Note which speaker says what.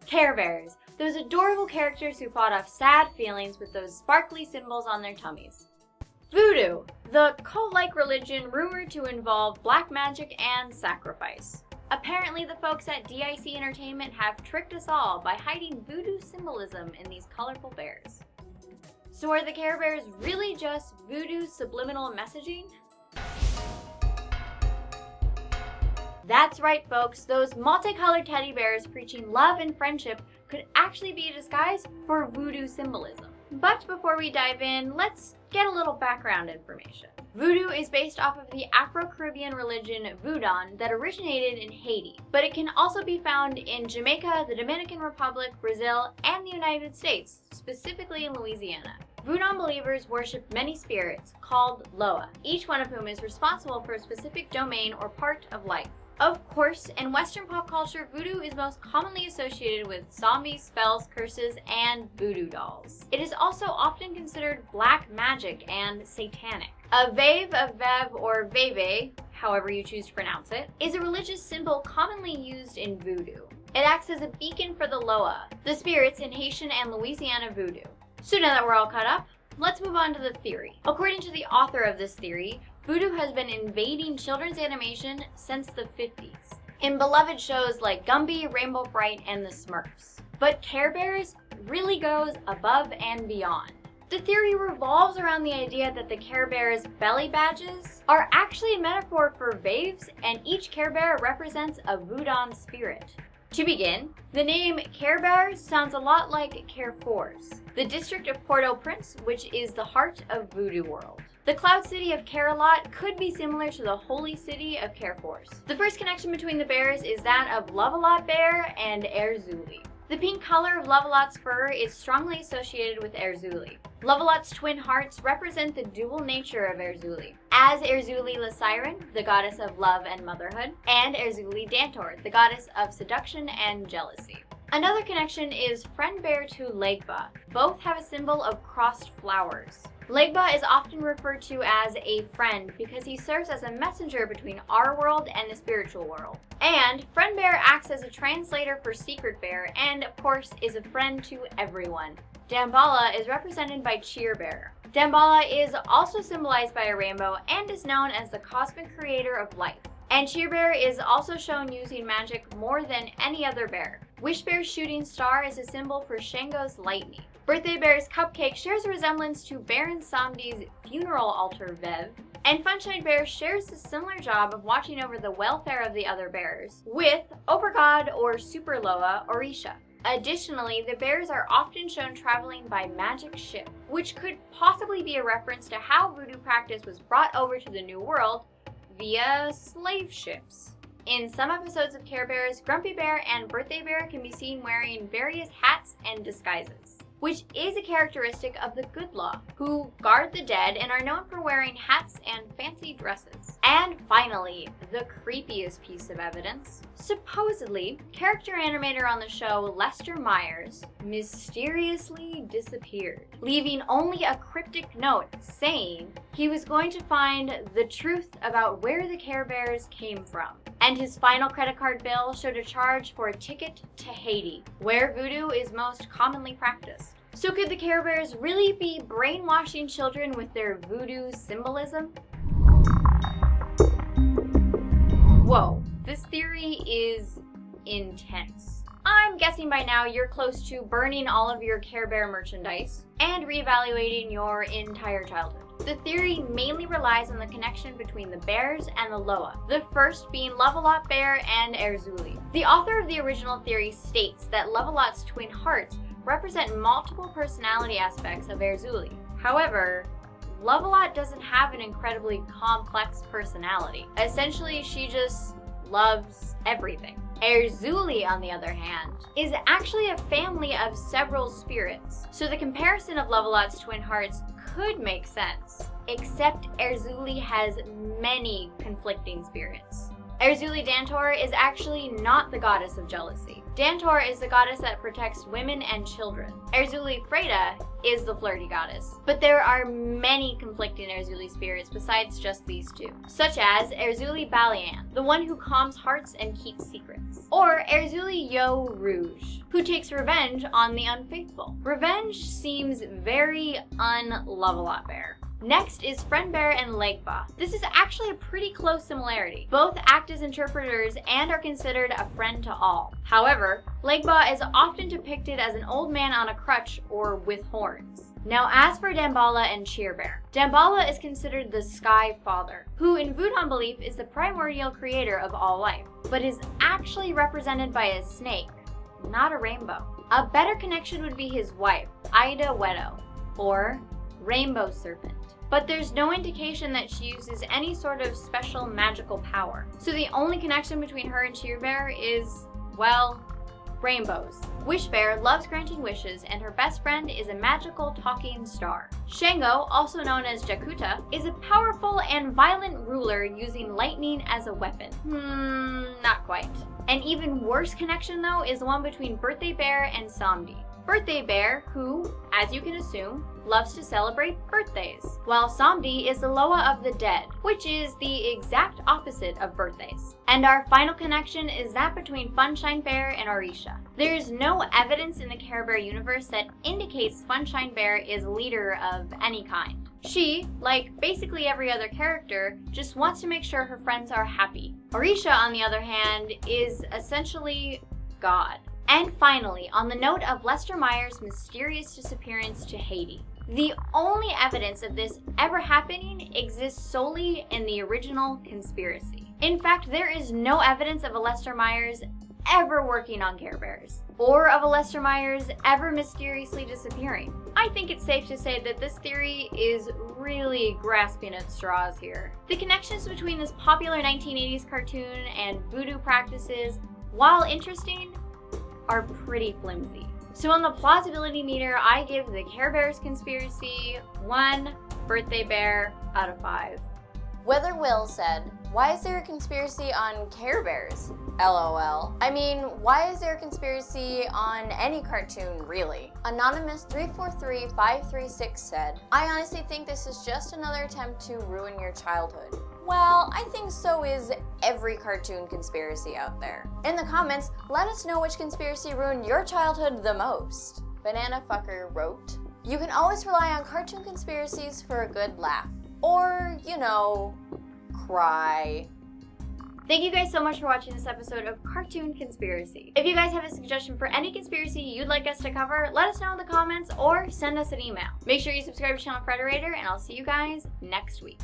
Speaker 1: Care Bears, those adorable characters who fought off sad feelings with those sparkly symbols on their tummies. Voodoo, the cult-like religion rumored to involve black magic and sacrifice. Apparently, the folks at DIC Entertainment have tricked us all by hiding voodoo symbolism in these colorful bears. So are the Care Bears really just voodoo subliminal messaging? That's right, folks, those multicolored teddy bears preaching love and friendship could actually be a disguise for voodoo symbolism. But before we dive in, let's get a little background information. Voodoo is based off of the Afro-Caribbean religion Voodoo that originated in Haiti, but it can also be found in Jamaica, the Dominican Republic, Brazil, and the United States, specifically in Louisiana. Voodoo believers worship many spirits, called Loa, each one of whom is responsible for a specific domain or part of life. Of course, in Western pop culture, voodoo is most commonly associated with zombies, spells, curses, and voodoo dolls. It is also often considered black magic and satanic. A veve, a vev, or veve, however you choose to pronounce it, is a religious symbol commonly used in voodoo. It acts as a beacon for the Loa, the spirits in Haitian and Louisiana voodoo. So now that we're all caught up, let's move on to the theory. According to the author of this theory, voodoo has been invading children's animation since the 50s, in beloved shows like Gumby, Rainbow Bright, and the Smurfs. But Care Bears really goes above and beyond. The theory revolves around the idea that the Care Bears' belly badges are actually a metaphor for vaves, and each Care Bear represents a voodoo spirit. To begin, the name Care Bears sounds a lot like Carrefours, the district of Port-au-Prince, which is the heart of voodoo world. The cloud city of Care-a-Lot could be similar to the holy city of Carrefours. The first connection between the bears is that of Love-a-Lot Bear and Erzulie. The pink color of Love-a-Lot's fur is strongly associated with Erzulie. Love-a-Lot's twin hearts represent the dual nature of Erzulie, as Erzulie la Siren, the goddess of love and motherhood, and Erzulie Dantor, the goddess of seduction and jealousy. Another connection is friend bear to Legba. Both have a symbol of crossed flowers. Legba is often referred to as a friend because he serves as a messenger between our world and the spiritual world. And friend bear acts as a translator for secret bear and, of course, is a friend to everyone. Damballa is represented by Cheer Bear. Damballa is also symbolized by a rainbow and is known as the cosmic creator of life. And Cheer Bear is also shown using magic more than any other bear. Wish Bear's shooting star is a symbol for Shango's lightning. Birthday Bear's cupcake shares a resemblance to Baron Samdi's funeral altar Vev. And Funshine Bear shares a similar job of watching over the welfare of the other bears with Overgod or Super Loa Orisha. Additionally, the bears are often shown traveling by magic ship, which could possibly be a reference to how voodoo practice was brought over to the New World via slave ships. In some episodes of Care Bears, Grumpy Bear and Birthday Bear can be seen wearing various hats and disguises, which is a characteristic of the Good Law, who guard the dead and are known for wearing hats and fancy dresses. And finally, the creepiest piece of evidence. Supposedly, character animator on the show Lester Myers mysteriously disappeared, leaving only a cryptic note saying he was going to find the truth about where the Care Bears came from. And his final credit card bill showed a charge for a ticket to Haiti, where voodoo is most commonly practiced. So could the Care Bears really be brainwashing children with their voodoo symbolism? Whoa, this theory is intense. I'm guessing by now you're close to burning all of your Care Bear merchandise and reevaluating your entire childhood. The theory mainly relies on the connection between the bears and the Loa, the first being Love-a-Lot Bear and Erzulie. The author of the original theory states that Love-a-Lot's twin hearts represent multiple personality aspects of Erzulie. However, Love-a-Lot doesn't have an incredibly complex personality. Essentially, she just loves everything. Erzulie, on the other hand, is actually a family of several spirits, so the comparison of Love-a-Lot's twin hearts could make sense, except Erzulie has many conflicting spirits. Erzulie Dantor is actually not the goddess of jealousy. Dantor is the goddess that protects women and children. Erzulie Freda is the flirty goddess. But there are many conflicting Erzulie spirits besides just these two, such as Erzulie Balian, the one who calms hearts and keeps secrets, or Erzulie Yo Rouge, who takes revenge on the unfaithful. Revenge seems very un-Love-A-Lot-Bear. Next is Friend Bear and Legba. This is actually a pretty close similarity. Both act as interpreters and are considered a friend to all. However, Legba is often depicted as an old man on a crutch or with horns. Now as for Damballa and Cheer Bear. Damballa is considered the Sky Father, who in Voodoo belief is the primordial creator of all life, but is actually represented by a snake, not a rainbow. A better connection would be his wife, Ida Wedo, or Rainbow Serpent. But there's no indication that she uses any sort of special magical power. So the only connection between her and Cheer Bear is, well, rainbows. Wish Bear loves granting wishes, and her best friend is a magical talking star. Shango, also known as Jakuta, is a powerful and violent ruler using lightning as a weapon. Not quite. An even worse connection though is the one between Birthday Bear and Samdi. Birthday Bear, who, as you can assume, loves to celebrate birthdays, while Samdi is the Loa of the dead, which is the exact opposite of birthdays. And our final connection is that between Funshine Bear and Orisha. There is no evidence in the Care Bear universe that indicates Funshine Bear is a leader of any kind. She, like basically every other character, just wants to make sure her friends are happy. Orisha, on the other hand, is essentially God. And finally, on the note of Lester Meyer's mysterious disappearance to Haiti. The only evidence of this ever happening exists solely in the original conspiracy. In fact, there is no evidence of a Lester Myers ever working on Care Bears, or of a Lester Myers ever mysteriously disappearing. I think it's safe to say that this theory is really grasping at straws here. The connections between this popular 1980s cartoon and voodoo practices, while interesting, are pretty flimsy. So on the plausibility meter, I give the Care Bears conspiracy 1 Birthday Bear out of 5.
Speaker 2: Weather Will said, "Why is there a conspiracy on Care Bears? LOL. I mean, why is there a conspiracy on any cartoon, really?" Anonymous 343536 said, "I honestly think this is just another attempt to ruin your childhood." Well, I think so is every cartoon conspiracy out there. In the comments, let us know which conspiracy ruined your childhood the most. Banana Fucker wrote, "You can always rely on cartoon conspiracies for a good laugh. Or, you know, cry."
Speaker 1: Thank you guys so much for watching this episode of Cartoon Conspiracy. If you guys have a suggestion for any conspiracy you'd like us to cover, let us know in the comments or send us an email. Make sure you subscribe to channel Frederator, and I'll see you guys next week.